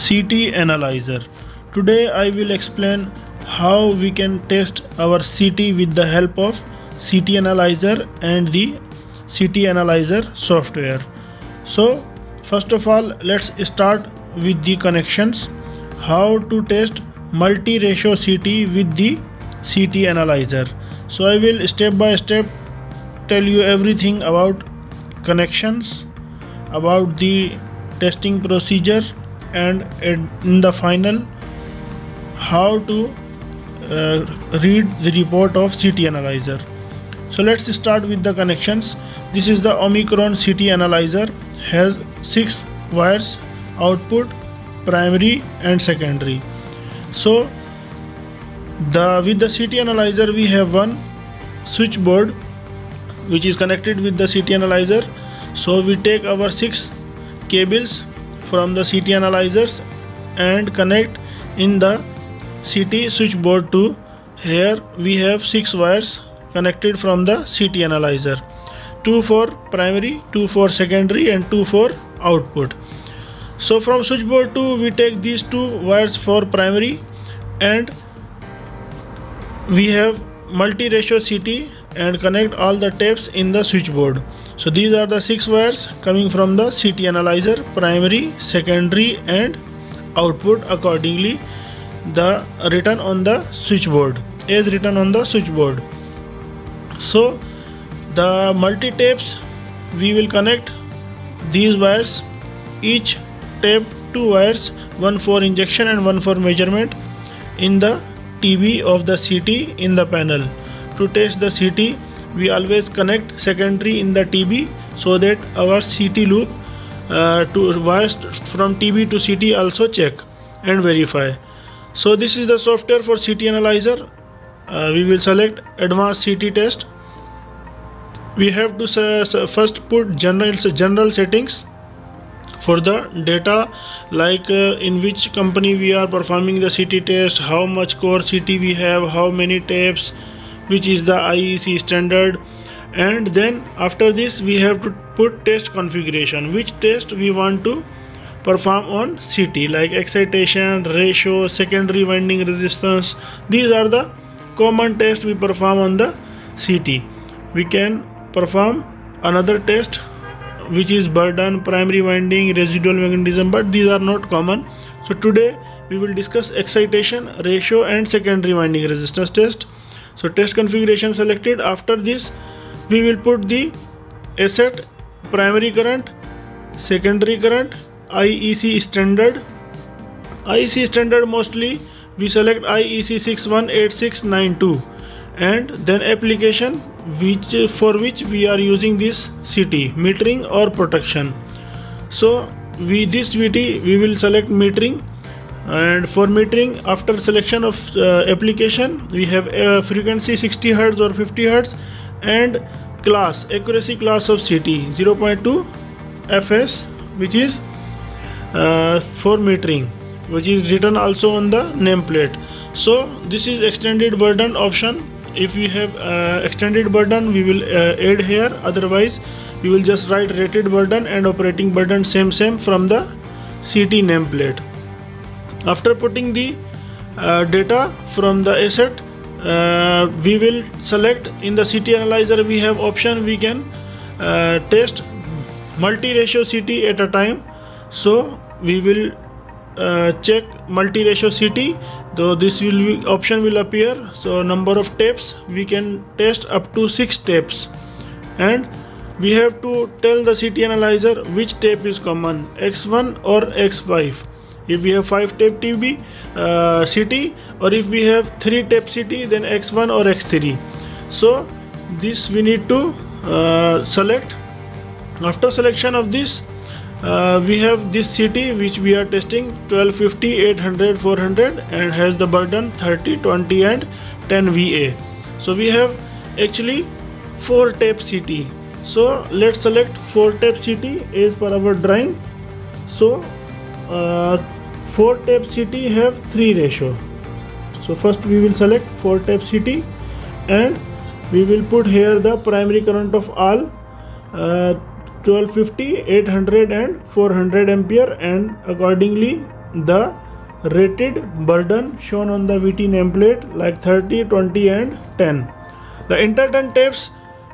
CT Analyzer. Today I will explain how we can test our CT with the help of CT Analyzer and the CT Analyzer software. So first of all, let's start with the connections. How to test multi-ratio CT with the CT Analyzer. So I will step by step tell you everything about connections, about the testing procedure, and in the final how to read the report of CT Analyzer. So let's start with the connections. This is the Omicron CT Analyzer, has 6 wires, output, primary and secondary. So with the CT Analyzer we have one switchboard which is connected with the CT Analyzer. So we take our 6 cables from the CT Analyzers and connect in the CT switchboard to here. We have 6 wires connected from the CT Analyzer, 2 for primary, 2 for secondary and 2 for output. So from switchboard 2 we take these 2 wires for primary and we have multi-ratio CT and connect all the tapes in the switchboard. So these are the 6 wires coming from the CT Analyzer, primary, secondary and output accordingly the written on the switchboard, as written on the switchboard. So the multi tapes we will connect these wires, each tape 2 wires, one for injection and one for measurement, in the TB of the CT in the panel. To test the CT we always connect secondary in the TB so that our CT loop to wires from TB to CT also check and verify. So this is the software for CT Analyzer. We will select advanced CT test. We have to first put general settings for the data, like in which company we are performing the CT test, how much core CT we have, how many tapes, which is the IEC standard, and then after this we have to put test configuration, which test we want to perform on CT, like excitation, ratio, secondary winding resistance. These are the common tests we perform on the CT. We can perform another test which is burden, primary winding, residual magnetism, but these are not common. So today we will discuss excitation, ratio and secondary winding resistance test. So test configuration selected. After this we will put the asset, primary current, secondary current, IEC standard. IEC standard mostly we select IEC 618692, and then application for which we are using this CT, metering or protection. So this VT we will select metering, and for metering after selection of application we have a frequency 60 Hz or 50 Hz and class, accuracy class of CT 0.2 fs, which is for metering, which is written also on the nameplate. So this is extended burden option. If we have extended burden we will add here, otherwise we will just write rated burden and operating burden same from the CT nameplate. After putting the data from the asset, we will select in the CT Analyzer we have option, we can test multi-ratio CT at a time. So we will check multi-ratio CT, though this option will appear. So number of tapes we can test up to 6 tapes, and we have to tell the CT Analyzer which tape is common, X1 or X5. If we have 5 tape TB CT, or if we have 3 tape CT, then X1 or X3. So this we need to select. After selection of this we have this CT which we are testing, 1250, 800, 400, and has the burden 30, 20 and 10 VA. So we have actually 4 tape CT. So let's select 4 tape CT as per our drawing. So 4 tape CT have 3 ratio. So first we will select 4 tape CT and we will put here the primary current of all 1250, 800 and 400 ampere, and accordingly the rated burden shown on the VT nameplate like 30, 20 and 10. The interturn tapes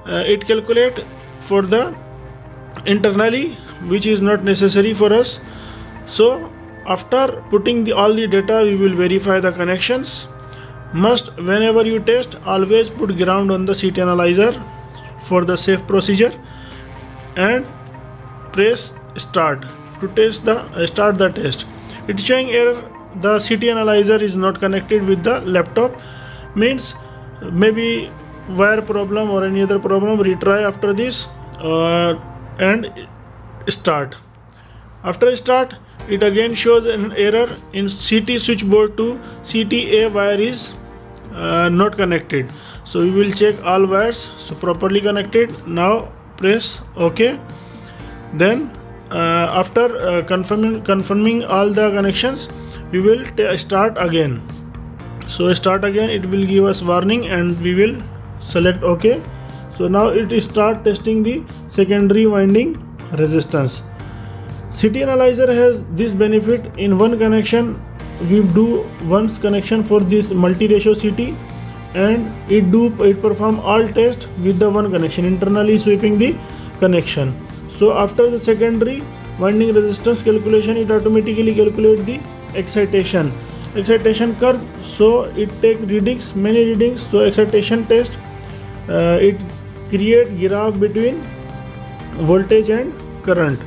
it calculate for the internally, which is not necessary for us. So after putting all the data, we will verify the connections. Must, whenever you test, always put ground on the CT analyzer for the safe procedure and press start to start the test. It's showing error. The CT analyzer is not connected with the laptop, means maybe wire problem or any other problem. Retry after this and start. After start, it again shows an error in CT switchboard to CTA wire is not connected. So we will check all wires, so properly connected. Now press OK. Then after confirming all the connections, we will start again. So start again, it will give us warning and we will select OK. So now it start testing the secondary winding resistance. CT analyzer has this benefit. In one connection, we do one connection for this multi-ratio CT, and it perform all tests with the one connection, internally sweeping the connection. So after the secondary winding resistance calculation, it automatically calculate the excitation curve. So it take readings, many readings. So excitation test, it create graph between voltage and current.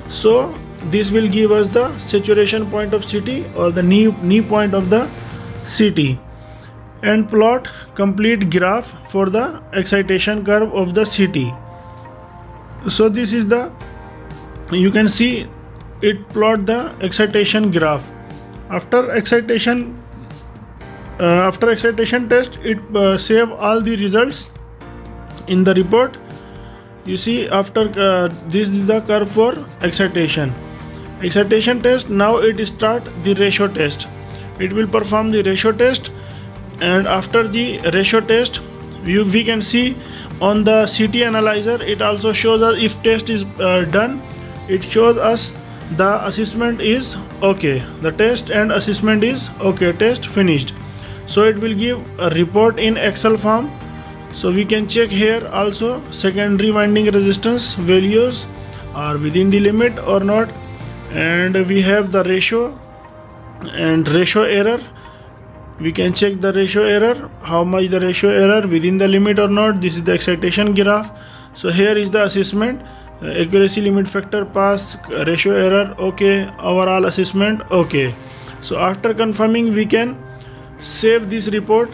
So this will give us the saturation point of CT or the knee point of the CT, and plot complete graph for the excitation curve of the CT. So this is the, you can see it plot the excitation graph. After excitation test, it save all the results in the report. You see, after this is the curve for excitation test. Now it start the ratio test. It will perform the ratio test, and after the ratio test, we can see on the CT analyzer, it also shows us if test is done. It shows us the assessment is okay, the test and assessment is okay, test finished. So it will give a report in Excel form. So we can check here also secondary winding resistance values are within the limit or not, and we have the ratio and ratio error. We can check the ratio error, how much the ratio error within the limit or not. This is the excitation graph. So here is the assessment, accuracy limit factor pass, ratio error okay, overall assessment okay. So after confirming, we can save this report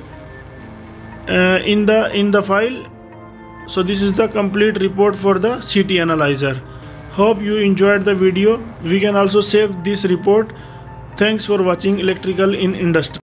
in the file. So this is the complete report for the CT analyzer. Hope you enjoyed the video. We can also save this report. Thanks for watching Electrical in Industry.